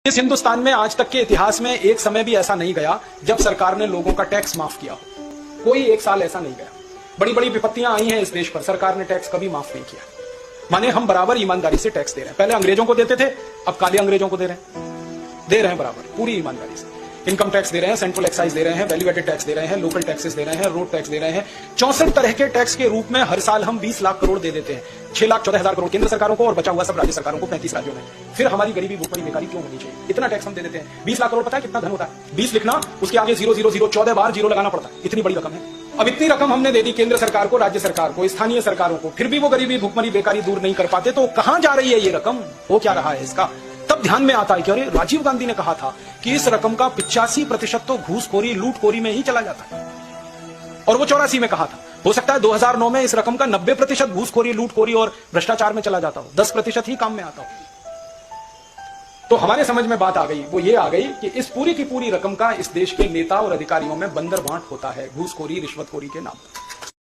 इस हिंदुस्तान में आज तक के इतिहास में एक समय भी ऐसा नहीं गया जब सरकार ने लोगों का टैक्स माफ किया हो। कोई एक साल ऐसा नहीं गया। बड़ी बड़ी विपत्तियां आई हैं इस देश पर, सरकार ने टैक्स कभी माफ नहीं किया। माने हम बराबर ईमानदारी से टैक्स दे रहे हैं। पहले अंग्रेजों को देते थे, अब काले अंग्रेजों को दे रहे हैं बराबर, पूरी ईमानदारी से। इनकम टैक्स दे रहे हैं, सेंट्रल एक्साइज दे रहे हैं, वैल्यू एडेड टैक्स दे रहे हैं, लोकल टैक्सेस दे रहे हैं, रोड टैक्स दे रहे हैं। 64 तरह के टैक्स के रूप में हर साल हम 20 लाख करोड़ दे देते हैं। 6,14,000 करोड़ केंद्र सरकारों को और बचा हुआ सब राज्य सरकारों को 35 राज्यों में। फिर हमारी गरीबी भूखमरी बेकारी क्यों होनी चाहिए? इतना टैक्स हम दे देते हैं। 20 लाख करोड़ पता है कितना धन होता है? 20 लिखना, उसके आगे 000 14 बार जीरो लगाना पड़ता है। इतनी बड़ी रकम है। अब इतनी रकम हमने दे दी केंद्र सरकार को, राज्य सरकार को, स्थानीय सरकारों को, फिर भी वो गरीबी भूखमरी बेकारी दूर नहीं कर पाते। तो कहां जा रही है ये रकम? हो क्या रहा है इसका? तब ध्यान में आता है कि अरे राजीव गांधी ने कहा था कि इस रकम का 85% तो घूसखोरी लूटखोरी में ही चला जाता है, और वो 84 में कहा था। हो सकता है 2009 में इस रकम का 90% घूसखोरी लूटखोरी और भ्रष्टाचार में चला जाता हो, 10% ही काम में आता हो। तो हमारे समझ में बात आ गई, वो ये आ गई कि इस पूरी की पूरी रकम का इस देश के नेता और अधिकारियों में बंदरबांट होता है घूसखोरी रिश्वतखोरी के नाम पर।